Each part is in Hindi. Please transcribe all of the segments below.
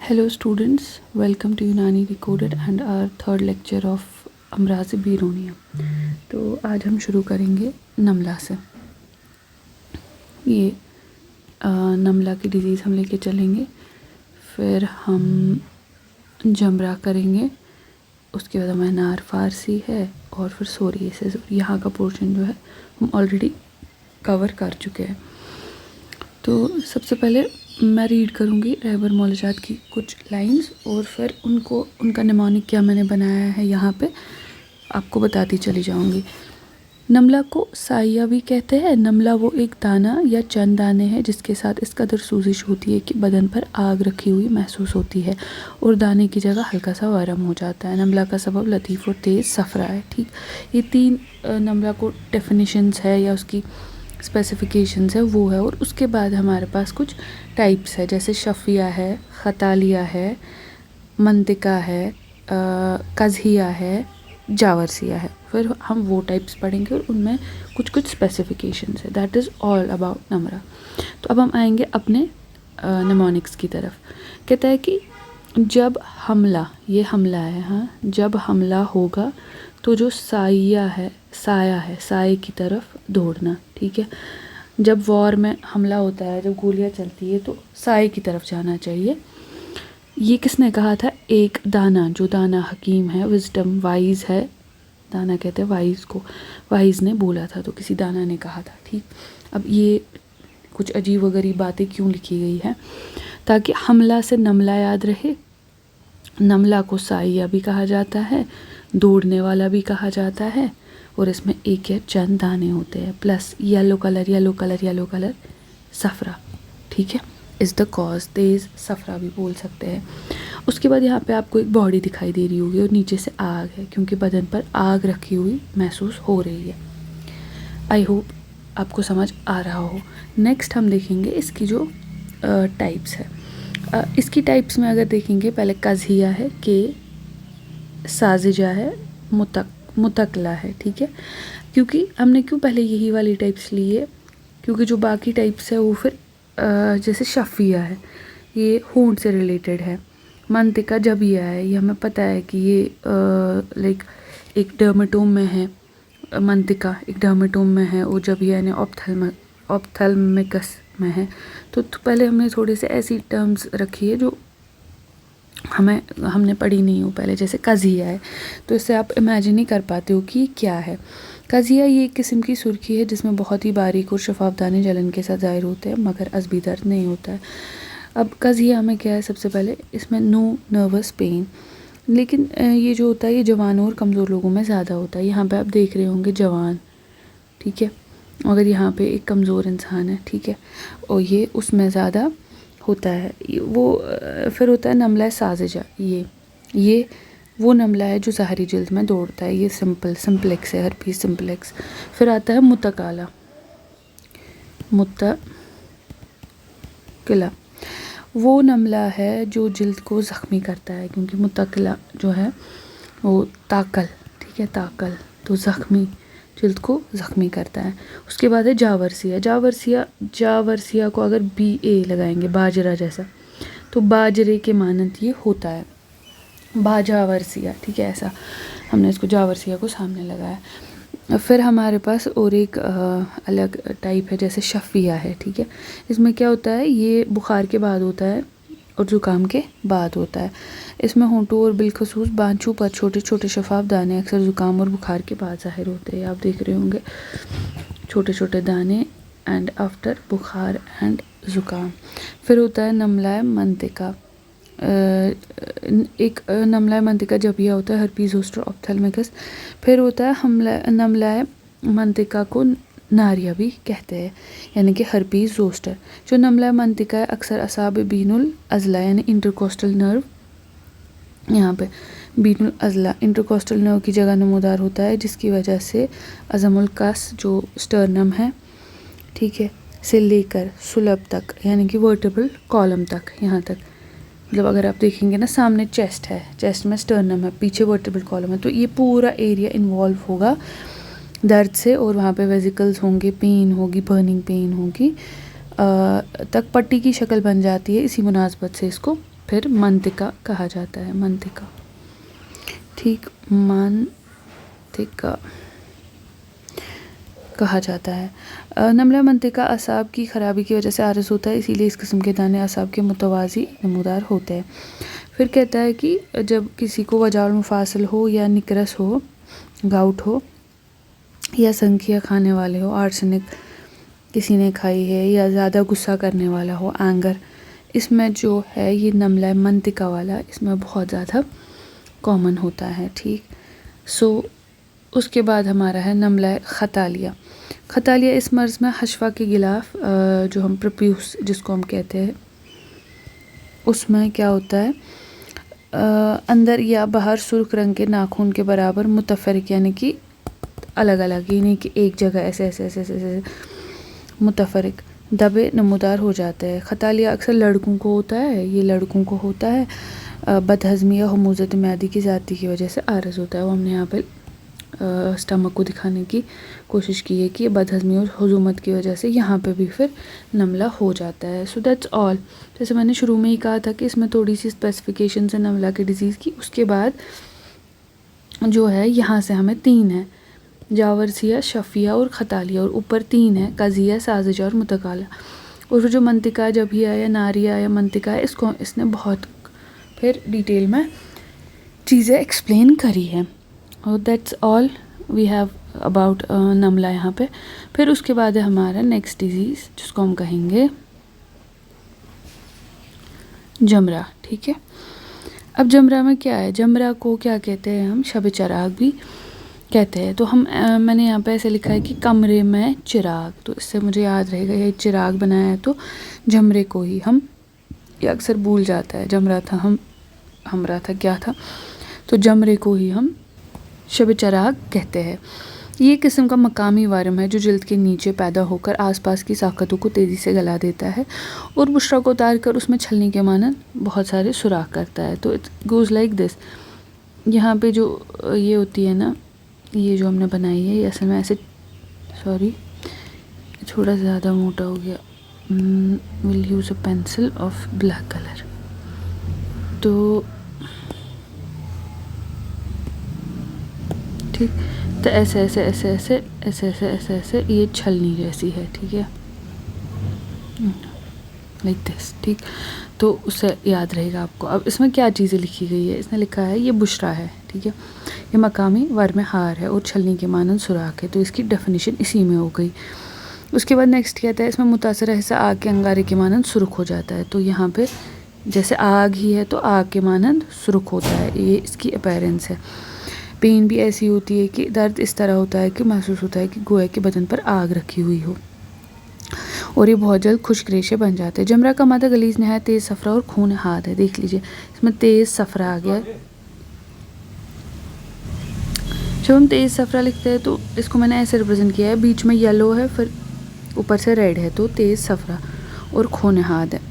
Hello students, welcome to Unani Decoded and our third lecture of अमराज़ बीरूनिया। तो आज हम शुरू करेंगे नमला से। ये नमला की डिज़ीज़ हम लेके चलेंगे, फिर हम जमरा करेंगे, उसके बाद हमारा नार फारसी है और फिर सोरियासिस। यहाँ का पोर्शन जो है हम ऑलरेडी कवर कर चुके हैं। तो सबसे पहले मैं रीड करूँगी रहबर मौलजात की कुछ लाइंस और फिर उनका निमोनिक क्या मैंने बनाया है यहाँ पे आपको बताती चली जाऊँगी। नमला को साइया भी कहते हैं। नमला वो एक दाना या चंद दाने हैं जिसके साथ इस कदर सूजिश होती है कि बदन पर आग रखी हुई महसूस होती है और दाने की जगह हल्का सा वारम हो जाता है। नमला का सबब लतीफ़ और तेज़ सफ़रा है। ठीक, ये तीन नमला को डेफिनेशंस है या उसकी स्पेसिफिकेशंस है वो है। और उसके बाद हमारे पास कुछ टाइप्स है, जैसे शफ़िया है, ख़तालिया है, मंतिका है, कज़हिया है, जावरसिया है। फिर हम वो टाइप्स पढ़ेंगे और उनमें कुछ कुछ स्पेसिफिकेशंस है। That is all about Namra. तो अब हम आएंगे अपने निमोनिक्स की तरफ। कहता है कि जब हमला, ये हमला है, हाँ, जब हमला होगा तो जो साया है, साए की तरफ दौड़ना। ठीक है, जब वॉर में हमला होता है, जब गोलियां चलती है तो साए की तरफ जाना चाहिए। ये किसने कहा था? एक दाना, जो दाना हकीम है, विजडम, वाइज है, दाना कहते हैं वाइज को, वाइज ने बोला था, तो किसी दाना ने कहा था। ठीक, अब ये कुछ अजीब व गरीब बातें क्यों लिखी गई है? ताकि हमला से नमला याद रहे। नमला को साइया भी कहा जाता है, दौड़ने वाला भी कहा जाता है, और इसमें एक या चंद दाने होते हैं, प्लस येलो कलर सफ़रा। ठीक है, इज़ द कॉज, तेज़ सफ़रा भी बोल सकते हैं। उसके बाद यहाँ पे आपको एक बॉडी दिखाई दे रही होगी और नीचे से आग है, क्योंकि बदन पर आग रखी हुई महसूस हो रही है। आई होप आपको समझ आ रहा हो। नेक्स्ट हम देखेंगे इसकी जो टाइप्स है। इसकी टाइप्स में अगर देखेंगे, पहले कज़हिया है, के साजिजा है, मुतकला है। ठीक है, क्योंकि हमने क्यों पहले यही वाली टाइप्स ली है? क्योंकि जो बाकी टाइप्स है वो फिर जैसे शफ़िया है, ये होंठ से रिलेटेड है। मंतिका जबिया है, ये हमें पता है कि ये लाइक एक डर्मेटोम में है। मंतिका एक डर्मेटोम में है और जबिया यानी ऑप्थेल्मिकस में है। तो पहले हमने थोड़े से ऐसी टर्म्स रखी है जो हमने पढ़ी नहीं हो पहले, जैसे कज़हिया है, तो इससे आप इमेजिन ही कर पाते हो कि क्या है। कज़हिया ये एक किस्म की सुर्खी है जिसमें बहुत ही बारीक और शफाफ दाने जलन के साथ ज़ाहिर होते हैं, मगर अज़बी दर्द नहीं होता है। अब कज़हिया में क्या है? सबसे पहले इसमें नो नर्वस पेन, लेकिन ये जो होता है ये जवानों और कमज़ोर लोगों में ज़्यादा होता है। यहाँ पे आप देख रहे होंगे जवान, ठीक है, अगर यहाँ पे एक कमज़ोर इंसान है, ठीक है, और ये उसमें ज़्यादा होता है। वो फिर होता है नमला साजिजा, ये वो नमला है जो ज़ाहरी जल्द में दौड़ता है, ये सिंप्लेक्स है, हर्पीस सिंप्लेक्स। फिर आता है मुतकाला, मुतकिला, वो नमला है जो जल्द को ज़ख्मी करता है, क्योंकि मुतकिला जो है वो ताकल, ठीक है, ताकल, तो ज़ख्मी, जल्द को ज़ख्मी करता है। उसके बाद है जावरसिया को अगर BA लगाएंगे, बाजरा जैसा, तो बाजरे के मानंद ये होता है, बाजावरसिया। ठीक है, ऐसा हमने इसको जावरसिया को सामने लगाया। फिर हमारे पास और एक अलग टाइप है, जैसे शफ़िया है। ठीक है, इसमें क्या होता है? ये बुखार के बाद होता है और ज़ुकाम के बाद होता है। इसमें होंठों और बिलखसूस बांछों पर छोटे छोटे शफाफ दाने अक्सर ज़ुकाम और बुखार के बाद ज़ाहिर होते हैं। आप देख रहे होंगे छोटे छोटे दाने एंड आफ्टर बुखार एंड ज़ुकाम। फिर होता है नमला मंतिका, एक नमला मंतिका जबिया होता है, हर्पीस जोस्टर ऑप्थेल्मिकस। फिर होता है नमला मंतिका को नारिया भी कहते हैं, यानी कि हर्पीस जोस्टर। जो नमला मंतिका है अक्सर असाब बीनुल अज़ला यानी इंटरकोस्टल नर्व, यहाँ पे बीनुल अज़ला इंटरकोस्टल नर्व की जगह नमूदार होता है, जिसकी वजह से अज़मुल कस जो स्टर्नम है, ठीक है, से लेकर सुलब तक यानी कि वर्टेब्रल कॉलम तक, यहाँ तक, मतलब अगर आप देखेंगे ना, सामने चेस्ट है, चेस्ट में स्टर्नम है, पीछे वर्टेब्रल कॉलम है, तो ये पूरा एरिया इन्वॉल्व होगा दर्द से, और वहाँ पे वेजिकल्स होंगे, पेन होगी, बर्निंग पेन होगी, तक पट्टी की शक्ल बन जाती है। इसी मुनासबत से इसको फिर मंतिका कहा जाता है, मंतिका, ठीक, मंतिका कहा जाता है। नमला मंतिका असाब की ख़राबी की वजह से आरज़ होता है, इसीलिए इस किस्म के दाने असाब के मुतवाज़ी नमूदार होते हैं। फिर कहता है कि जब किसी को वजाउल मुफासिल हो या निकरस हो, गाउट हो या संखिया खाने वाले हो, आर्सेनिक किसी ने खाई है या ज़्यादा गुस्सा करने वाला हो, एंगर, इसमें जो है ये नमला मंतिका वाला इसमें बहुत ज़्यादा कॉमन होता है, ठीक। सो उसके बाद हमारा है नमला खतालिया। खतालिया इस मर्ज़ में हशफा के गिलाफ जो हम प्रप्यूस जिसको हम कहते हैं, उसमें क्या होता है, अंदर या बाहर सुर्ख रंग के नाखून के बराबर मुतफरिक, यानी कि अलग अलग, यानी कि एक जगह ऐसे ऐसे ऐसे ऐसे, ऐसे मुतफरिक दबे नमूदार हो जाते हैं। खतालिया अक्सर लड़कों को होता है, ये लड़कों को होता है, बदहज़मी या हुमूज़त म्यादी की ज़्यादती की वजह से आरज़ होता है। वो हमने यहाँ पे स्टमक को दिखाने की कोशिश की है कि ये बदहज़मी और हुजूमत की वजह से यहाँ पे भी फिर नमला हो जाता है। So that's all. जैसे मैंने शुरू में ही कहा था कि इसमें थोड़ी सी स्पेसिफिकेशन है नमला की डिज़ीज़ की। उसके बाद जो है यहाँ से हमें 3 है, जावरसिया, शफिया और खतालिया, और ऊपर 3 है, कज़िया, साजिजा और मुतकाला। और फिर जो मंतिका, जभिया या नारिया या मंतिका है, इसको इसने बहुत फिर डिटेल में चीज़ें एक्सप्लेन करी है। और that's all we have about नमला यहाँ पे। फिर उसके बाद है हमारा नेक्स्ट डिज़ीज़ जिसको हम कहेंगे जमरा, ठीक है। अब जमरा में क्या है, जमरा को क्या कहते हैं हम, शब चिराग भी कहते हैं। तो हम मैंने यहाँ पे ऐसे लिखा है कि कमरे में चिराग, तो इससे मुझे याद रहेगा ये चिराग बनाया है, तो जमरे को ही हम, ये अक्सर भूल जाता है, जमरा था हमरा था क्या था, तो जमरे को ही हम शब चिराग कहते हैं। ये किस्म का मकामी वारम है जो जल्द के नीचे पैदा होकर आसपास की साक़तों को तेज़ी से गला देता है और बुशरा को उतार कर उसमें छलनी के मानन बहुत सारे सुराख करता है। तो इट गोज़ लाइक दिस। यहाँ पे जो ये होती है ना, ये जो हमने बनाई है, ये असल में ऐसे, सॉरी थोड़ा ज़्यादा मोटा हो गया, will use a pencil of black colour. तो ठीक, तो ऐसे ऐसे ऐसे ऐसे ऐसे ऐसे ऐसे ऐसे ये छलनी जैसी है, ठीक है, लाइक दिस, ठीक। तो उससे याद रहेगा आपको। अब इसमें क्या चीज़ें लिखी गई है, इसने लिखा है ये बुशरा है, ठीक है, ये मकामी वर्म हार है और छलनी के मानन सुराख है। तो इसकी डेफिनेशन इसी में हो गई। उसके बाद नेक्स्ट कहता है इसमें मुतासरा हिस्सा आग के अंगारे के मानन सुर्ख हो जाता है। तो यहाँ पे जैसे आग ही है तो आग के मानन सुर्ख होता है, ये इसकी अपीयरेंस है। पेन भी ऐसी होती है कि दर्द इस तरह होता है कि महसूस होता है कि गोया के बदन पर आग रखी हुई हो, और ये बहुत जल्द खुश्क रेशे बन जाते हैं। जमरा का मादा गलीज नहायत तेज़ सफ़रा और खून हाथ है, देख लीजिए इसमें तेज़ सफ़रा आ गया। जब हम तेज़ सफ़रा लिखते हैं तो इसको मैंने ऐसे रिप्रेजेंट किया है, बीच में येलो है, फिर ऊपर से रेड है, तो तेज़ सफ़रा और खून हाथ है।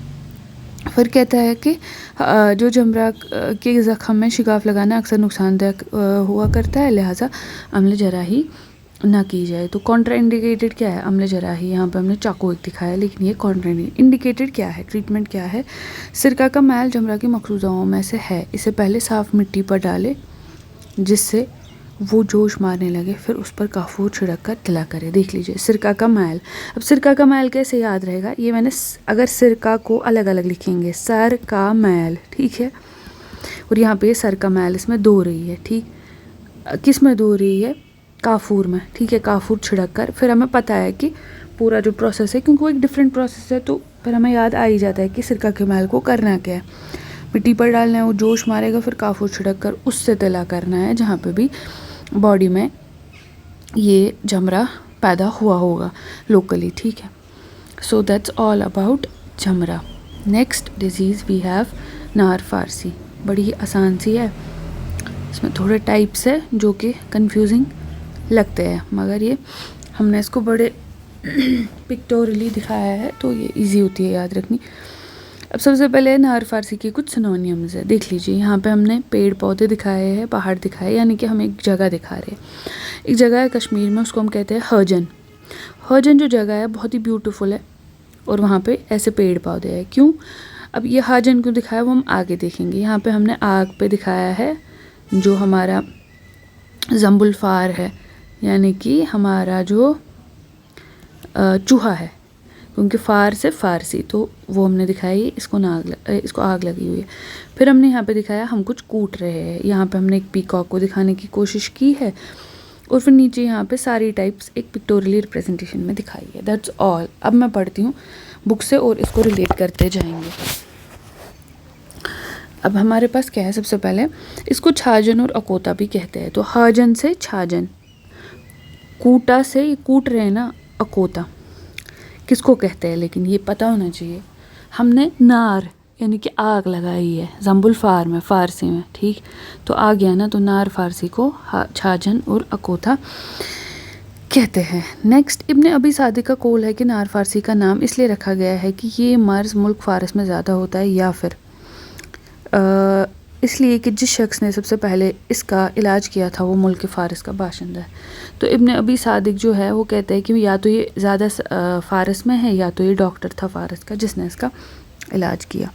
फिर कहता है कि जो जमरा के ज़ख़म में शिगाफ लगाना अक्सर नुकसानदायक हुआ करता है, लिहाजा अमल जराही ना की जाए। तो कॉन्ट्रा इंडिकेटेड क्या है, अमल जराही, यहाँ पे हमने चाकू एक दिखाया, लेकिन ये कॉन्ट्रा इंडिकेटेड क्या है, ट्रीटमेंट क्या है। सिरका का मैल जमरा की मखसूस दवाओं में से है, इसे पहले साफ़ मिट्टी पर डाले जिससे वो जोश मारने लगे, फिर उस पर काफूर छिड़क कर गिला करे। देख लीजिए सिरका का मैल। अब सिरका का मैल कैसे याद रहेगा, ये मैंने अगर सिरका को अलग अलग लिखेंगे, सर का मैल, ठीक है, और यहाँ पे सर का मैल इसमें दो रही है, ठीक, किस में दो रही है, काफूर में, ठीक है, काफूर छिड़क कर। फिर हमें पता है कि पूरा जो प्रोसेस है, क्योंकि वो एक डिफरेंट प्रोसेस है, तो फिर हमें याद आ ही जाता है कि सिरका के मैल को करना क्या है, मिट्टी पर डालना है, वो जोश मारेगा, फिर काफूर छिड़क कर उससे तिला करना है जहाँ पे भी बॉडी में ये जमरा पैदा हुआ होगा लोकली, ठीक है। सो दैट्स ऑल अबाउट जमरा। नेक्स्ट डिजीज़ वी हैव नार फारसी। बड़ी ही आसान सी है, इसमें थोड़े टाइप्स है जो कि कंफ्यूजिंग लगते हैं, मगर ये हमने इसको बड़े पिक्टोरियली दिखाया है तो ये इजी होती है याद रखनी। अब सबसे पहले नार फारसी की कुछ सिनोनियम्स है, देख लीजिए। यहाँ पे हमने पेड़ पौधे दिखाए हैं, पहाड़ दिखाए, यानी कि हम एक जगह दिखा रहे हैं। एक जगह है कश्मीर में, उसको हम कहते हैं हर्जन। हर्जन जो जगह है बहुत ही ब्यूटीफुल है और वहाँ पे ऐसे पेड़ पौधे हैं। क्यों? अब ये हाजन क्यों दिखाया वो हम आगे देखेंगे। यहाँ पे हमने आग पे दिखाया है जो हमारा जम्बुल फार है, यानी कि हमारा जो चूहा है, क्योंकि फार से फारसी, तो वो हमने दिखाई, इसको आग लगी हुई है। फिर हमने यहाँ पे दिखाया हम कुछ कूट रहे हैं, यहाँ पे हमने एक पीकॉक को दिखाने की कोशिश की है, और फिर नीचे यहाँ पे सारी टाइप्स एक पिक्टोरियली रिप्रेजेंटेशन में दिखाई है। That's all. अब मैं पढ़ती हूँ बुक से और इसको रिलेट करते जाएंगे। अब हमारे पास क्या है, सबसे पहले इसको छाजन और अकोता भी कहते हैं। तो हाजन से छाजन, कूटा से, ये कूट रहे हैं ना, अकोता किसको कहते हैं, लेकिन ये पता होना चाहिए। हमने नार यानी कि आग लगाई है जम्बुल फार में, फारसी में, ठीक, तो आ गया ना, तो नार फारसी को छाजन और अकोता कहते हैं। नेक्स्ट, इब्ने अबी सादिक का कौल है कि नार फारसी का नाम इसलिए रखा गया है कि ये मर्ज़ मुल्क फारस में ज़्यादा होता है, या फिर इसलिए कि जिस शख्स ने सबसे पहले इसका इलाज किया था वो मुल्क फ़ारस का बाशिंदा है। तो इब्ने अबी सादिक जो है वो कहते हैं कि या तो ये ज़्यादा फ़ारस में है, या तो ये डॉक्टर था फ़ारस का जिसने इसका इलाज किया।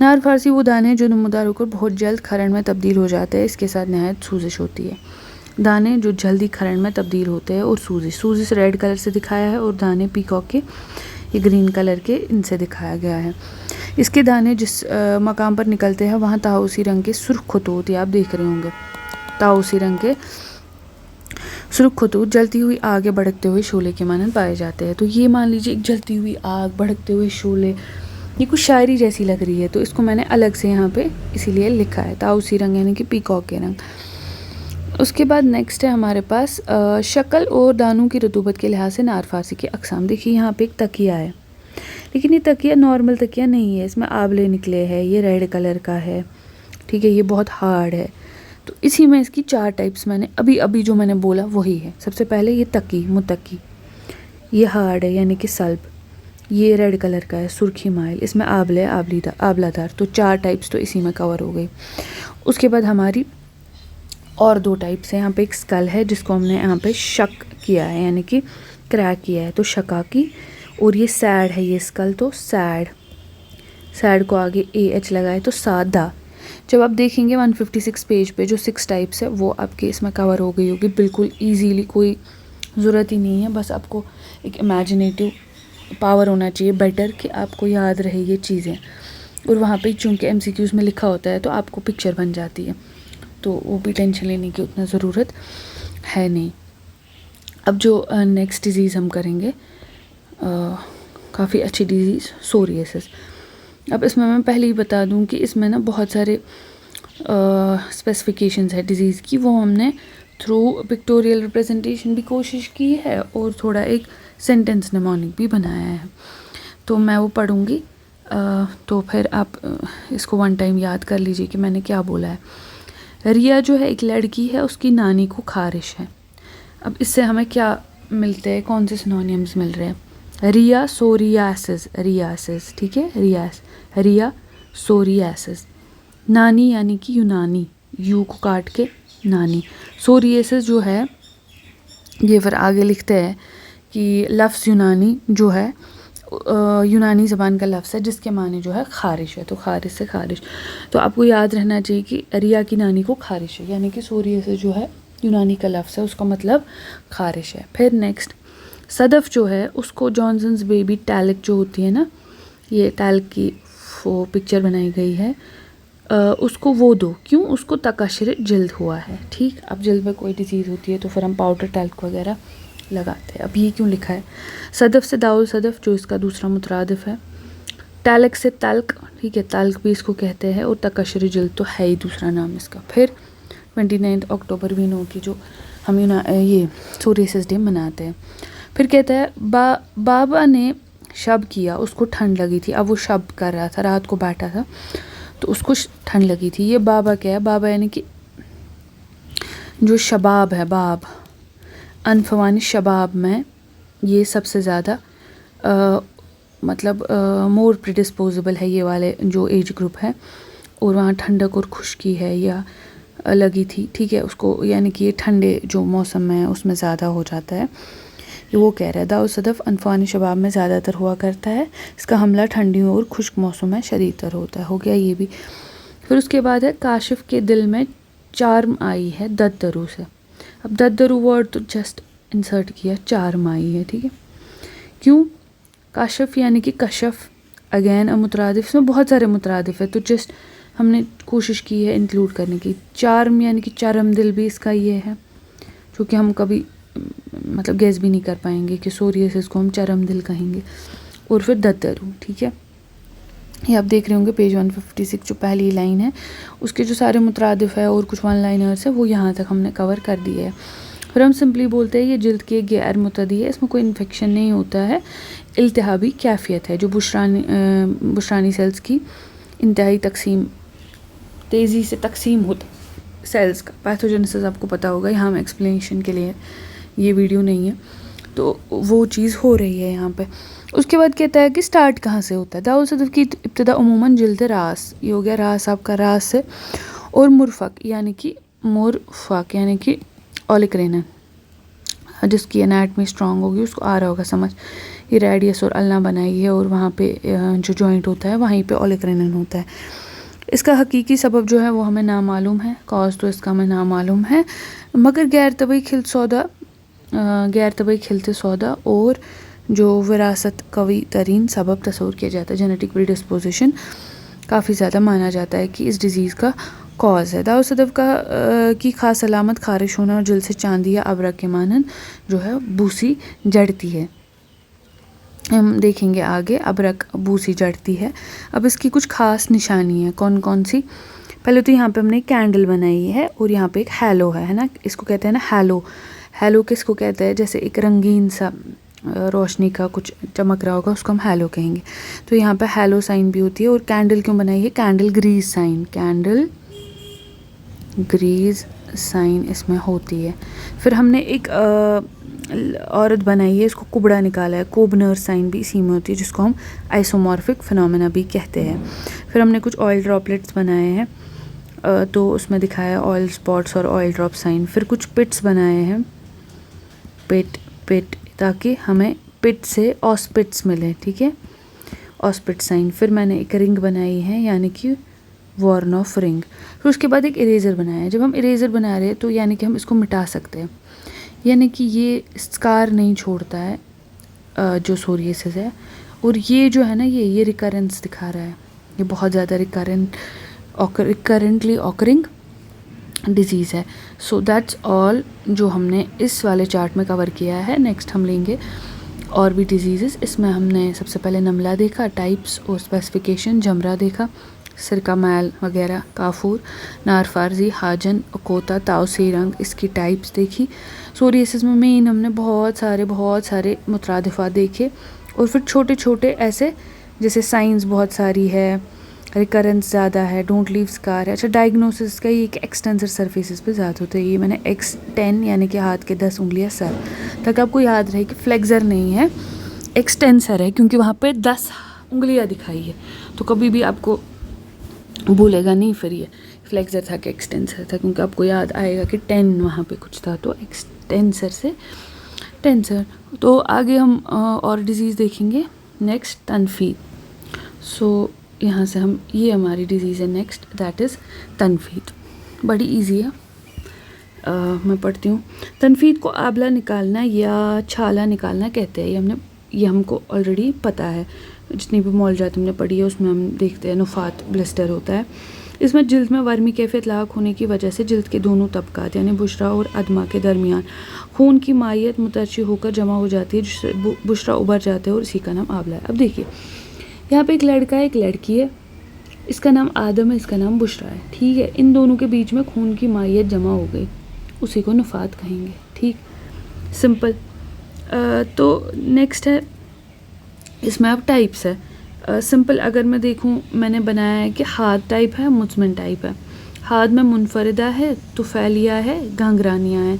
नार फारसी वो दाने जो नमूदार होकर बहुत जल्द खरण में तब्दील हो जाते हैं, इसके साथ नहायत सूजिश होती है। दाने जो जल्दी खरण में तब्दील होते हैं और सूजिश रेड कलर से दिखाया है, और दाने पीकॉक के ये ग्रीन कलर के इनसे दिखाया गया है। इसके दाने जिस मकाम पर निकलते हैं वहाँ ताउसी रंग के सुर्ख खतूत, आप देख रहे होंगे, ताउसी रंग के सुर्ख खतूत जलती हुई आगे भड़कते हुए शोले के मानंद पाए जाते हैं। तो ये मान लीजिए एक जलती हुई आग, भड़कते हुए शोले, ये कुछ शायरी जैसी लग रही है, तो इसको मैंने अलग से यहाँ पे इसीलिए लिखा है, ताउसी रंग यानी कि पीकॉक के रंग। उसके बाद नेक्स्ट है हमारे पास शक्ल और दानों की रतूबत के लिहाज से नार फारसी की अक़साम। देखिए यहाँ पे एक तकिया है, लेकिन ये तकिया नॉर्मल तकिया नहीं है, इसमें आंवले निकले हैं, ये रेड कलर का है, ठीक है, ये बहुत हार्ड है। तो इसी में इसकी 4 टाइप्स मैंने अभी जो मैंने बोला वही है। सबसे पहले ये तकी, मुतकी, ये हार्ड है यानी कि सल्ब, ये रेड कलर का है, सुर्खी माइल, इसमें आंवले, आंवलादार। तो 4 टाइप्स तो इसी में कवर हो गई। उसके बाद हमारी और 2 टाइप्स हैं। यहाँ पे एक स्कल है जिसको हमने यहाँ पे शक किया है यानी कि क्रैक किया है, तो शका की। और ये सैड है, ये स्कल, तो सैड को आगे AH लगाए तो सादा। जब आप देखेंगे 156 पेज पे जो 6 टाइप्स है वो आपके इसमें कवर हो गई होगी बिल्कुल ईजीली, कोई ज़रूरत ही नहीं है, बस आपको एक इमेजिनेटिव पावर होना चाहिए बेटर कि आपको याद रहे ये चीज़ें। और वहाँ पे चूँकि MCQs में लिखा होता है तो आपको पिक्चर बन जाती है, तो वो भी टेंशन लेने की उतना ज़रूरत है नहीं। अब जो नेक्स्ट डिज़ीज़ हम करेंगे, काफ़ी अच्छी डिज़ीज़ सोरियासिस। अब इसमें मैं पहले ही बता दूं कि इसमें ना बहुत सारे स्पेसिफिकेशंस है डिज़ीज़ की, वो हमने थ्रू पिक्टोरियल रिप्रेजेंटेशन भी कोशिश की है और थोड़ा एक सेंटेंस निमोनिक भी बनाया है, तो मैं वो पढ़ूँगी। तो फिर आप इसको 1 टाइम याद कर लीजिए कि मैंने क्या बोला है। रिया जो है एक लड़की है, उसकी नानी को खारिश है। अब इससे हमें क्या मिलते हैं, कौन से सिनोनिम्स मिल रहे हैं? रिया सोरियासिस, ठीक है, रिया सोरियासिस। नानी यानी कि यूनानी, यू को काट के नानी। सोरियासिस जो है ये फिर आगे लिखते हैं कि लफ्ज़ यूनानी जो है यूनानी ज़बान का लफ्ज़ है जिसके माने जो है खारिश है, तो खारिश से खारिश। तो आपको याद रहना चाहिए कि रिया की नानी को खारिश है, यानी कि सोरियासिस जो है यूनानी का लफ्ज़ है, उसका मतलब खारिश है। फिर नेक्स्ट, सदफ़ जो है उसको जॉनसन्स बेबी टैलिक जो होती है ना, ये टैलिक की वो पिक्चर बनाई गई है, उसको वो दो, क्यों? उसको तकाशर जल्द हुआ है, ठीक। अब जल्द में कोई डिजीज़ होती है तो फिर हम पाउडर टैल्क वगैरह लगाते हैं। अब ये क्यों लिखा है? सदफ़ से दाउल सदफ़ जो इसका दूसरा मुतरादिफ है, टैलिक से तल्क, ठीक है, तल्क भी इसको कहते हैं, और तकाशर जल्द तो है ही दूसरा नाम इसका। फिर 29 अक्टूबर भी नो की जो हम ये सोरियासिस डे मनाते हैं। फिर कहता है बाबा ने शब किया, उसको ठंड लगी थी। अब वो शब कर रहा था, रात को बैठा था तो उसको ठंड लगी थी। ये बाबा क्या है? बाबा यानी कि जो शबाब है, बाब अनफवानी शबाब में ये सबसे ज़्यादा मतलब मोर प्रिडिस्पोजेबल है ये वाले जो एज ग्रुप है, और वहाँ ठंडक और खुश्की है या लगी थी, ठीक है, उसको यानी कि ये ठंडे जो मौसम में है उसमें ज़्यादा हो जाता है। ये वो कह रहा है दाऊ सदफ़ अनफ़ान शबाब में ज़्यादातर हुआ करता है, इसका हमला ठंडियों और खुश्क मौसम में शदीदतर होता है। हो गया ये भी। फिर उसके बाद है काशिफ के दिल में चार्म आई है दद्दरू से। अब दद्दरू वर्ड तो जस्ट इंसर्ट किया, चार्म आई है, ठीक है। क्यों? काशिफ यानी कि कशफ, अगेन मुतरादिफ, इसमें बहुत सारे मुतरादिफ है तो जस्ट हमने कोशिश की है इंक्लूड करने की। चार्म यानी कि चरम दिल भी इसका ये है, जो कि हम कभी मतलब गेस भी नहीं कर पाएंगे कि सोरियासिस को हम चरम दिल कहेंगे। और फिर दद्दरू, ठीक है। ये आप देख रहे होंगे पेज 156 जो पहली लाइन है उसके जो सारे मुतरादिफ है और कुछ वन लाइनर्स है वो यहाँ तक हमने कवर कर दिए है। फिर हम सिंपली बोलते हैं ये जिल्द की गैर मुतदी है, इसमें कोई इन्फेक्शन नहीं होता है, इल्तिहाबी कैफियत है जो बुशरानी सेल्स की इंतहाई तकसीम, तेज़ी से तकसीम होता सेल्स का। पैथोजेनेसिस आपको पता होगा, यहाँ हम एक्सप्लेनेशन के लिए ये वीडियो नहीं है, तो वो चीज़ हो रही है यहाँ पे। उसके बाद कहता है कि स्टार्ट कहाँ से होता है। दाऊ सदफ़ की इब्तदा उमूमन जिल्द रास, ये हो गया रास आपका रास से, और मुरफ़क यानी कि ओलिक्रेनन, जिसकी एनाटमी स्ट्रॉन्ग होगी उसको आ रहा होगा समझ। ये रेडियस और अल्ना बनाई है और वहाँ पे जो जॉइंट होता है वहीं पे ओलिक्रेनन होता है। इसका हकीकी सबब जो है वो हमें नामालूम है, कॉज तो इसका हमें नामालूम है, मगर गैर तबई खिलते सौदा और जो विरासत कवी तरीन सबब तस्वूर किया जाता है, जेनेटिक प्रीडिस्पोजिशन काफ़ी ज़्यादा माना जाता है कि इस डिज़ीज़ का कॉज है। दाऊ सदफ़ की ख़ास अलामत खारिश होना और जल्द से चांदी या अबरक के मानन जो है बूसी जड़ती है। हम देखेंगे आगे, अबरक बूसी जड़ती है। अब इसकी कुछ ख़ास निशानी है, कौन कौन सी? पहले तो यहाँ पे हमने कैंडल बनाई है और यहाँ पे एक हैलो है ना, इसको कहते हैं ना हैलो। हैलो किसको कहते हैं? जैसे एक रंगीन सा रोशनी का कुछ चमक रहा होगा उसको हम हैलो कहेंगे। तो यहाँ पे हैलो साइन भी होती है। और कैंडल क्यों बनाई है? Candle grease sign, candle grease sign इसमें होती है। फिर हमने एक औरत बनाई है, इसको कुबड़ा निकाला है, कोबनर साइन भी इसी में होती है, जिसको हम आइसोमॉर्फिक फिनोमेना भी कहते हैं। फिर हमने कुछ ऑयल ड्रॉपलेट्स बनाए हैं, तो उसमें दिखाया ऑयल स्पॉट्स और ऑयल ड्रॉप साइन। फिर कुछ पिट्स बनाए हैं, पिट ताकि हमें पिट से ऑस्पिट्स मिले, ठीक है, ऑस्पिट साइन। फिर मैंने एक रिंग बनाई है यानी कि वॉर्न ऑफ रिंग। फिर उसके बाद एक इरेज़र बनाया है। जब हम इरेज़र बना रहे हैं तो यानी कि हम इसको मिटा सकते हैं, यानी कि ये स्कार नहीं छोड़ता है जो सोरियासिस है। और ये जो है ना ये रिकरेंस दिखा रहा है, ये बहुत ज़्यादा रिकरेंटली ऑकरिंग डिज़ीज़ है। सो दैट्स ऑल जो हमने इस वाले चार्ट में कवर किया है। नेक्स्ट हम लेंगे और भी डिजीज़। इसमें हमने सबसे पहले नमला देखा, टाइप्स और स्पेसिफिकेशन, जमरा देखा, सिरका मैल वगैरह, काफूर, नारफारजी, हाजन, कोता, ताउसी रंग, इसकी टाइप्स देखी। सोरियासिस में मेन हमने बहुत सारे मुतरादिफात देखे। और फिर छोटे छोटे ऐसे जैसे साइंस बहुत सारी है, रिकरेंस ज़्यादा है, डोंट लीव स्कार है। अच्छा, डायग्नोसिस का ये कि एक्सटेंसर सरफेसेस पे ज़्यादा होता है। ये मैंने X10 यानी कि हाथ के 10 उंगलियां सर, ताकि आपको याद रहे कि फ्लेक्सर नहीं है, एक्सटेंसर है, क्योंकि वहाँ पे 10 उंगलियां दिखाई है, तो कभी भी आपको भूलेगा नहीं फिर ये फ्लेक्सर था कि एक्सटेंसर था, क्योंकि आपको याद आएगा कि 10 वहाँ पे कुछ था, तो एक्सटेंसर से टेंसर। तो आगे हम और डिज़ीज़ देखेंगे। नेक्स्ट तनफीद। सो यहाँ से हम, ये हमारी डिज़ीज़ है नेक्स्ट, दैट इज़ तनफीद। बड़ी इजी है, मैं पढ़ती हूँ। तनफीद को आबला निकालना या छाला निकालना कहते हैं। ये हमको ऑलरेडी पता है, जितनी भी मौलजात हमने पढ़ी है उसमें हम देखते हैं नुफात ब्लिस्टर होता है। इसमें जिल्द में वर्मी कैफियत लाक होने की वजह से जिल्द के दोनों तबकात यानी बुशरा और अदमा के दरमियान खून की मायत मुतरशी होकर जमा हो जाती है, जिससे बुशरा उभर जाते हैं और इसी का नाम आबला है। अब देखिए यहाँ पे एक लड़का है, एक लड़की है, इसका नाम आदम है, इसका नाम बुशरा है, ठीक है। इन दोनों के बीच में खून की मायत जमा हो गई, उसी को नुफात कहेंगे, ठीक, सिंपल। तो नेक्स्ट है, इसमें अब टाइप्स है। सिंपल अगर मैं देखूं, मैंने बनाया है कि हाद टाइप है, मुज़मन टाइप है। हाद में मुनफरिदा है, तुफैलिया है, घांगरानिया है।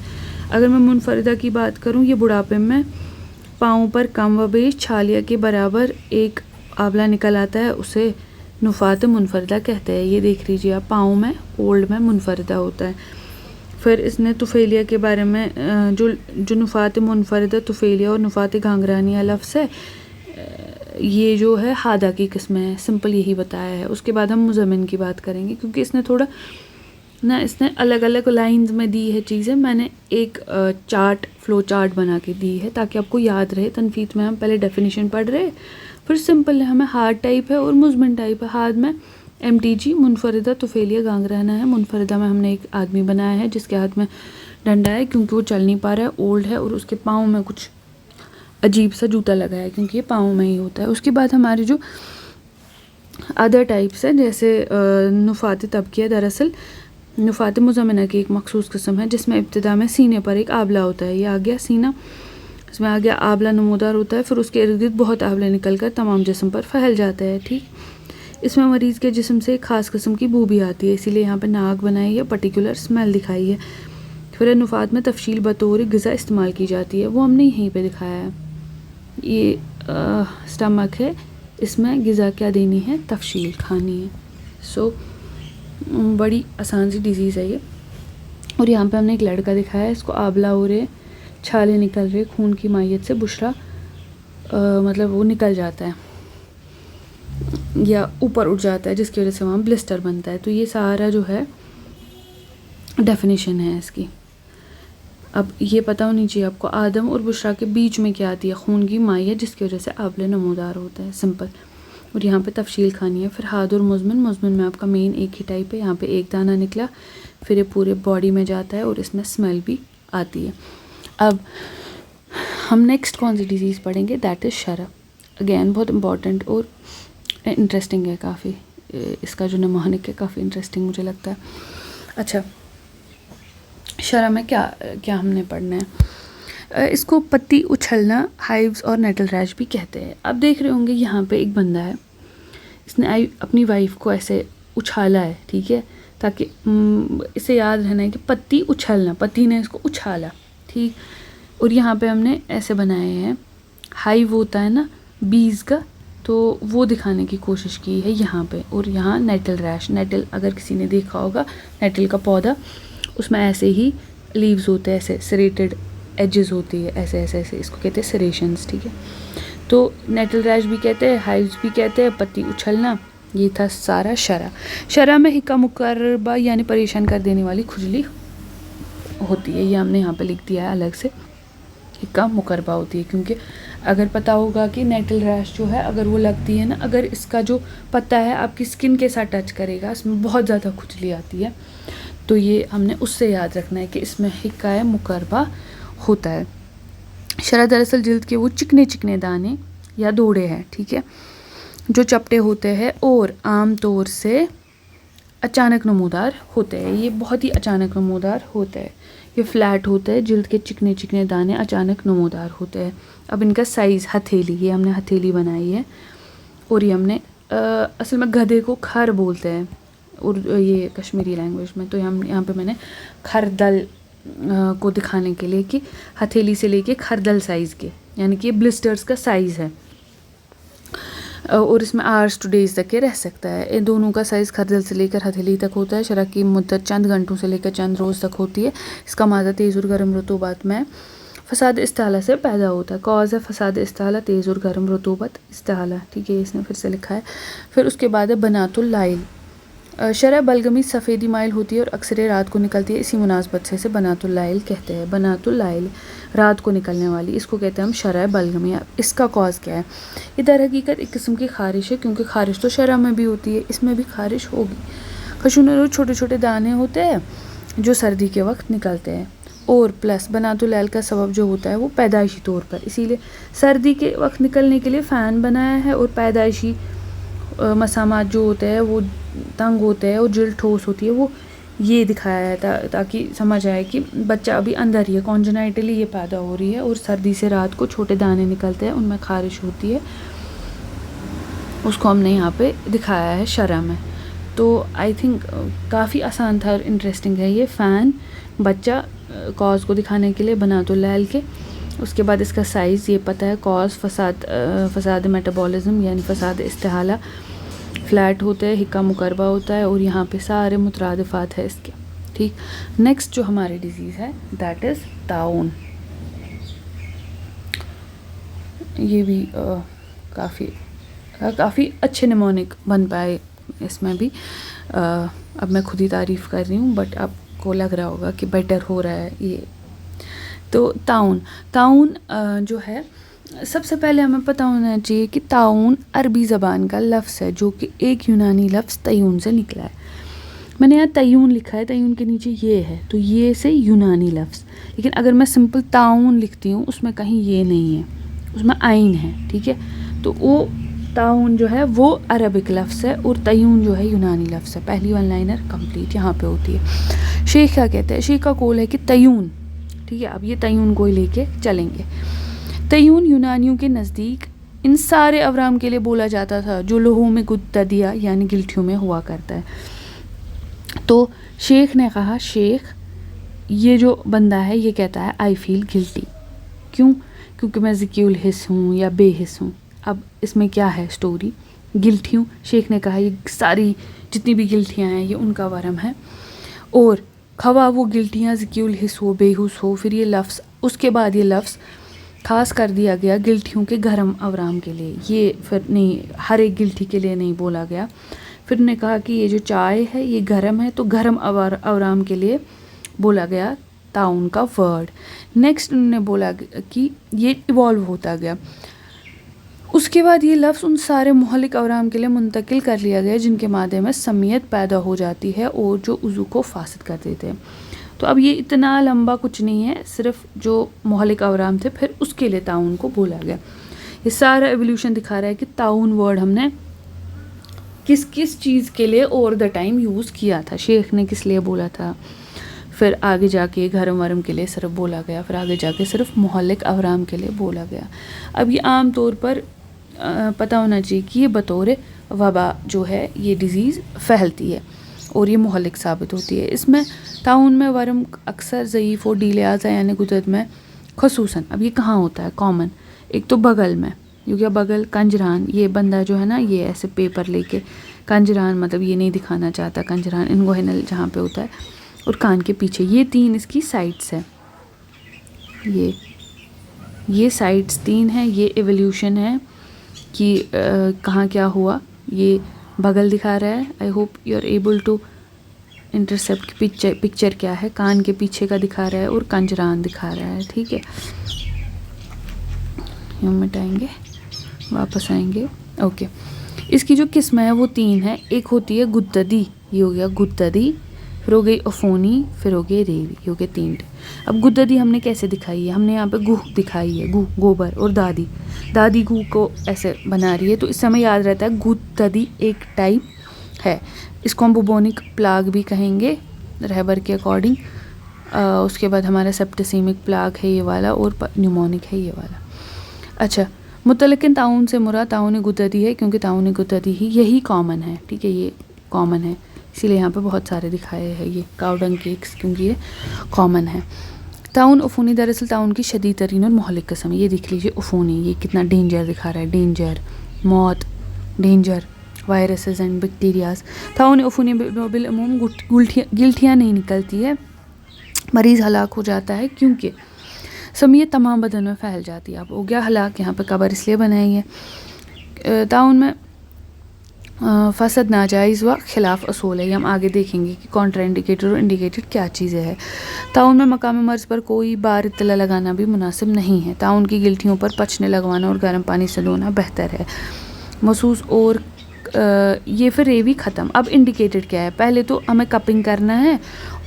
अगर मैं मुनफरिदा की बात करूं, ये बुढ़ापे में पाँव पर कम व बेश छालिया के बराबर एक आंवला निकल आता है, उसे नुफात मुनफरिदा कहते हैं। ये देख लीजिए आप, पाँव में ओल्ड में मुनफरिदा होता है। फिर इसने तुफ़ैलिया के बारे में जो नुफ़ात मुनफरिदा तुफ़ैलिया और नुफ़ात घांगरानिया लफ्ज़ है, ये जो है हादा की किस्में है, सिंपल यही बताया है। उसके बाद हम मुज़म्मिन की बात करेंगे, क्योंकि इसने थोड़ा ना इसने अलग अलग लाइंस में दी है चीज़ें। मैंने एक फ्लो चार्ट बना के दी है ताकि आपको याद रहे। तनफीत में हम पहले डेफिनेशन पढ़ रहे, फिर सिंपल है, हमें हार्ड टाइप है और मुज़म्मिन टाइप है। हार्ड में MTG मुनफरिदा तुफ़ैलिया घांगराना है। मुनफरिदा में हमने एक आदमी बनाया है जिसके हाथ में डंडा है, क्योंकि वो चल नहीं पा रहा है, ओल्ड है, और उसके पाँव में कुछ अजीब सा जूता लगा है, क्योंकि ये पाँव में ही होता है। उसके बाद हमारे जो अदर टाइप्स हैं, जैसे नुफ़ात तबकिया, दरअसल नुफ़ात मुज़म्मिना की एक मखसूस किस्म है जिसमें इब्तिदा में सीने पर एक आबला होता है। ये आ गया सीना, इसमें आ गया आबला नमूदार होता है, फिर उसके इर्द गिर्द बहुत आबले निकल कर तमाम जिस्म पर फैल जाता है। ठीक, इसमें मरीज़ के जिस्म से एक ख़ास किस्म की बू भी आती है, इसीलिए यहाँ पे नाक बनाई है, पर्टिकुलर स्मेल दिखाई है। फिर नुफ़ात में तफशील बतौर ग़िज़ा इस्तेमाल की जाती है, वो हमने यहीं पे दिखाया है। ये स्टमक है, इसमें ग़िज़ा क्या देनी है, तफशील खानी है। सो बड़ी आसान सी डिज़ीज़ है ये। और यहाँ पे हमने एक लड़का दिखाया है, इसको आबला हो रहे, छाले निकल रहे, खून की मायत से बुशरा मतलब वो निकल जाता है या ऊपर उठ जाता है, जिसकी वजह से वहाँ ब्लिस्टर बनता है। तो ये सारा जो है डेफिनेशन है इसकी। अब ये पता होनी चाहिए आपको, आदम और बुशरा के बीच में क्या आती है, खून की मायत, जिसकी वजह से आबले नमूदार होता है, सिंपल। और यहाँ पे तफशील खानी है। फिर हाद और मुज़म्मिन में आपका मेन एक ही टाइप है। यहाँ पे एक दाना निकला, फिर ये पूरे बॉडी में जाता है और इसमें स्मेल भी आती है। अब हम नेक्स्ट कौन सी डिज़ीज़ पढ़ेंगे, दैट इज़ शरा। अगेन बहुत इंपॉर्टेंट और इंटरेस्टिंग है काफ़ी, इसका जो नमूनिक है काफ़ी इंटरेस्टिंग मुझे लगता है। अच्छा, शरा में क्या क्या हमने पढ़ना है, इसको पत्ती उछलना, हाइव्स और नेटल रैश भी कहते हैं। अब देख रहे होंगे यहाँ पे एक बंदा है, इसने अपनी वाइफ को ऐसे उछाला है, ठीक है, ताकि इसे याद रहना है कि पत्ती उछलना, पति ने इसको उछाला, ठीक। और यहाँ पे हमने ऐसे बनाए हैं, हाइव होता है ना बीज का, तो वो दिखाने की कोशिश की है यहाँ पे। और यहाँ नेटल रैश, नेटल अगर किसी ने देखा होगा, नेटल का पौधा, उसमें ऐसे ही लीव्स होते हैं, ऐसे सरेटेड एजेस होती है, ऐसे ऐसे ऐसे, इसको कहते हैं सरेशंस, ठीक है। तो नेटल रैश भी कहते हैं, हाइव्स भी कहते हैं, पत्ती उछलना। ये था सारा शरा। शरा में हिक्का मुकर्रबा यानी परेशान कर देने वाली खुजली होती है, ये हमने यहाँ पे लिख दिया है अलग से, हिक्का मुकर्रबा होती है। क्योंकि अगर पता होगा कि नेटल रैश जो है, अगर वो लगती है ना, अगर इसका जो पत्ता है आपकी स्किन के साथ टच करेगा, इसमें बहुत ज़्यादा खुजली आती है। तो ये हमने उससे याद रखना है कि इसमें हिक्का मुकर्रबा होता है। शरा दरअसल जिल्द के वो चिकने चिकने दाने या दोड़े हैं, ठीक है, जो चपटे होते हैं और आम तौर से अचानक नमूदार होते हैं। ये बहुत ही अचानक नमूदार होते हैं, ये फ्लैट होते हैं, जिल्द के चिकने चिकने दाने अचानक नमूदार होते हैं। अब इनका साइज़ हथेली, ये हमने हथेली बनाई है। और ये हमने असल में गधे को खर बोलते हैं, और ये कश्मीरी लैंग्वेज में। तो हम यहाँ पे मैंने खरदल को दिखाने के लिए कि हथेली से लेके खरदल साइज़ के, यानी कि ये ब्लिस्टर्स का साइज़ है। और इसमें आवर्स टू डेज तक के रह सकता है। इन दोनों का साइज़ खरदल से लेकर हथेली तक होता है। शरा की मुद्दत चंद घंटों से लेकर चंद रोज़ तक होती है। इसका मादा तेज़ और गर्म रतूबत में फसाद इस्ताला से पैदा होता है। कॉज है फसाद इस्ताला, तेज़ और गर्म रतूबत इस्ताला, ठीक है, इसने फिर से लिखा है। फिर उसके बाद है बनातुल लाइल। शरह बलगमी सफ़ेदी माइल होती है और अक्सर रात को निकलती है, इसी मुनासबत से इसे बनातुल लाइल कहते हैं। बनातुल लाइल, रात को निकलने वाली, इसको कहते हैं हम शरह बलगमी। इसका कॉज क्या है, ये दर हकीकत एक किस्म की खारिश है, क्योंकि खारिश तो शरह में भी होती है, इसमें भी खारिश होगी। खशून रोज छोटे छोटे दाने होते हैं जो सर्दी के वक्त निकलते हैं। और प्लस बनातुल लाइल का सबब जो होता है वो पैदाइशी तौर पर, इसीलिए सर्दी के वक्त निकलने के लिए फ़ैन बनाया है। और पैदाइशी मसामात जो होते हैं वो तंग होते हैं और जिल्द ठोस होती है, वो ये दिखाया है ताकि समझ आए कि बच्चा अभी अंदर ही है, कॉन्जेनाइटली ये पैदा हो रही है। और सर्दी से रात को छोटे दाने निकलते हैं, उनमें खारिश होती है, उसको हमने यहाँ पे दिखाया है शरह में। तो आई थिंक काफ़ी आसान था और इंटरेस्टिंग है ये। फ़ैन, बच्चा, कॉज को दिखाने के लिए बनातुल लाइल के। उसके बाद इसका साइज़ ये पता है, कॉज फसाद मेटाबॉलिज्म यानी फसाद इस्तेहाला, फ्लैट होता है, हिक्का मुकर्रबा होता है। और यहाँ पे सारे मुतरादिफात है इसके, ठीक। नेक्स्ट जो हमारी डिजीज़ है दैट इज़ ताउन। ये भी काफ़ी अच्छे निमोनिक बन पाए इसमें भी। अब मैं खुद ही तारीफ़ कर रही हूँ बट आपको लग रहा होगा कि बेटर हो रहा है ये। तो ताउन जो है, सबसे पहले हमें पता होना चाहिए कि ताउन अरबी ज़बान का लफ्ज़ है जो कि एक यूनानी लफ्ज़ तय्यून से निकला है। मैंने यहाँ तय्यून लिखा है, तय्यून के नीचे ये है, तो ये से यूनानी लफ्ज़। लेकिन अगर मैं सिंपल ताउन लिखती हूँ उसमें कहीं ये नहीं है, उसमें आइन है, ठीक है। तो वो ताउन जो है वो अरबिक लफ्ज़ है और तय्यून जो है यूनानी लफ्ज़ है। पहली वन लाइनर कंप्लीट यहाँ पे होती है। शेख क्या कहते हैं, शेख का कौल है कि तय्यून, ठीक है। अब ये तय्यून को ही लेके चलेंगे। तय्यून यूनानियों के नज़दीक इन सारे अवराम के लिए बोला जाता था जो लोहों में गुद्ददिया यानी गिल्टियों में हुआ करता है। तो शेख ने कहा, शेख ये जो बंदा है ये कहता है आई फील गिल्टी, क्यों? क्योंकि मैं ज़िक्युल हिस्स हूँ या बेहिस हूँ। अब इसमें क्या है स्टोरी, गिल्टी हूँ। शेख ने कहा ये सारी जितनी भी गिल्टियाँ हैं ये उनका वरम है, और खवा वो गिल्टियाँ ज़िक्युल हिस्स हो, बेहुस हो। फिर ये लफ्ज़, उसके बाद ये लफ्ज़ ख़ास कर दिया गया गिल्टियों के गरम अवराम के लिए। ये फिर नहीं, हर एक गिल्टी के लिए नहीं बोला गया। फिर ने कहा कि ये जो चाय है ये गरम है, तो गरम अवराम के लिए बोला गया ताउन का वर्ड। नेक्स्ट उन्होंने बोला कि ये इवॉल्व होता गया। उसके बाद ये लफ्ज़ उन सारे मोहलिक अवराम के लिए मुंतकिल कर लिया गया जिनके मादे में समियत पैदा हो जाती है और जो उज़ू को फासिद कर देते हैं। तो अब ये इतना लंबा कुछ नहीं है, सिर्फ जो मोहलिक अवराम थे फिर उसके लिए ताउन को बोला गया। ये सारा एवोल्यूशन दिखा रहा है कि ताउन वर्ड हमने किस किस चीज़ के लिए ओवर द टाइम यूज़ किया था, शेख ने किस लिए बोला था, फिर आगे जाके गरम वरम के लिए सिर्फ बोला गया, फिर आगे जाके सिर्फ मोहल्लिक अवराम के लिए बोला गया। अब ये आम तौर पर पता होना चाहिए कि ये बतौर वबा जो है ये डिज़ीज़ फैलती है और ये मोहल्लिक साबित होती है। इसमें ताउन में वरम अक्सर ज़ईफ़ और डीलियाज़ा यानी गुदद में खसूसन। अब ये कहाँ होता है कॉमन, एक तो बगल में, क्योंकि बगल कंजरान, ये बंदा जो है ना ये ऐसे पेपर लेके कंजरान, मतलब ये नहीं दिखाना चाहता कंजरान, इनगोहिनल जहाँ पे होता है, और कान के पीछे ये तीन इसकी साइड्स है। ये साइड्स तीन है। ये एवोल्यूशन है कि कहाँ क्या हुआ। ये बगल दिखा रहा है, I hope you are able to intercept picture क्या है। कान के पीछे का दिखा रहा है और कंजरान दिखा रहा है, ठीक है। हम मिटाएंगे, वापस आएंगे, ओके। इसकी जो किस्म है वो तीन है। एक होती है गुद्ददी, ये हो गया गुद्ददी, फिर हो गई अफोनी, फिर हो गई रेवी, ये हो गए तीन। अब गुद्ददी हमने कैसे दिखाई है, हमने यहाँ पे गुह दिखाई है, गुह गोबर, और दादी गुह को ऐसे बना रही है, तो इस समय याद रहता है गुद्ददी एक टाइप है। इसको हम बुबोनिक प्लाग भी कहेंगे रहबर के अकॉर्डिंग। उसके बाद हमारा सेप्टिसीमिक प्लाग है ये वाला, और न्यूमोनिक है ये वाला। अच्छा, मुतलकिन ताउन से मुराद ताउन गुद्ददी है, क्योंकि ताउन गुद्ददी ही यही कॉमन है, ठीक है, ये कॉमन है, इसीलिए यहाँ पे बहुत सारे दिखाए हैं ये काउडंग केक्स, क्योंकि ये कॉमन है। ताउन अफूनी दरअसल ताउन की शदीद तरीन और मोहलिक किस्म है। ये देख लीजिए अफूनी, ये कितना डेंजर दिखा रहा है, डेंजर, मौत, डेंजर, वायरसेस एंड बैक्टीरियाज। ताउन अफूनी बिलअमूम गिल्टियाँ नहीं निकलती है, मरीज़ हलाक हो जाता है, क्योंकि समियत तमाम बदन में फैल जाती है। अब हो गया हलाक, यहाँ पे कबर इसलिए बनाई है। ताउन में फसद नाजायज़ व खिलाफ असूल है, ये हम आगे देखेंगे कि कॉन्ट्रा इंडिकेटेड और इंडिकेटेड क्या चीज़ें हैं। ताउन में मकामी मर्ज़ पर कोई बार इत्तला लगाना भी मुनासिब नहीं है। ताउन की गिल्टियों पर पचने लगवाना और गर्म पानी से धोना बेहतर है। महसूस और ये फिर रेवी ख़त्म। अब इंडिकेटेड क्या है, पहले तो हमें कपिंग करना है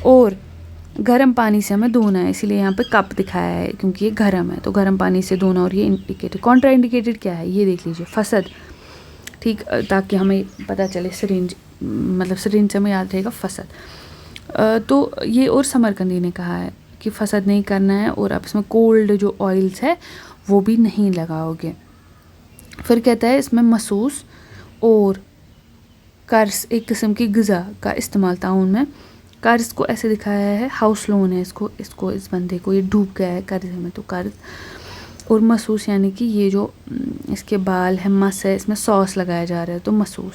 और गर्म पानी से हमें धोना है, इसीलिए यहाँ पे कप दिखाया है क्योंकि ये गर्म है, तो गर्म पानी से धोना। और ये इंडिकेटेड, कॉन्ट्रा इंडिकेटेड क्या है ये देख लीजिए, फसद, ठीक, ताकि हमें पता चले सिरिंज, मतलब सिरिंज से हमें याद रहेगा फसद। तो ये और समरकंदी ने कहा है कि फसद नहीं करना है, और आप इसमें कोल्ड जो ऑयल्स है वो भी नहीं लगाओगे। फिर कहता है इसमें महसूस और कर्ज एक किस्म की ग़िज़ा का इस्तेमाल ताउन में। कर्ज को ऐसे दिखाया है, हाउस लोन है इसको इस बंदे को, ये डूब गया है कर्ज में, तो कर्ज। और महसूस यानी कि ये जो इसके बाल है, मस है, इसमें सॉस लगाया जा रहा है, तो महसूस।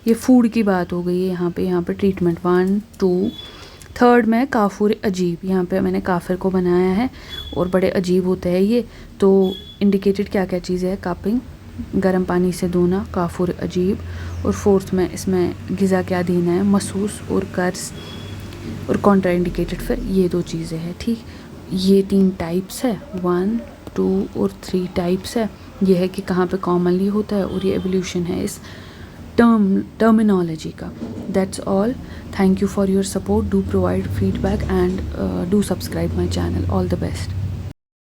ये फूड की बात हो गई है यहाँ पे ट्रीटमेंट 1 2 थर्ड में काफुर अजीब, यहाँ पे मैंने काफिर को बनाया है और बड़े अजीब होते हैं ये। तो इंडिकेटेड क्या क्या चीज़ें है, कापिंग, गर्म पानी से धोना, काफुर अजीब, और फोर्थ में इसमें गिज़ा क्या देना है, मसूस और कर्ज, और कॉन्ट्रा इंडिकेटेड फिर ये 2 चीज़ें हैं। ठीक, ये 3 टाइप्स है, 1, 2 और 3 टाइप्स है। ये है कि कहाँ पे कॉमनली होता है, और ये एवोल्यूशन है इस टर्मिनोलॉजी का। That's all. Thank you for your support, do provide feedback and do subscribe my channel. All the best.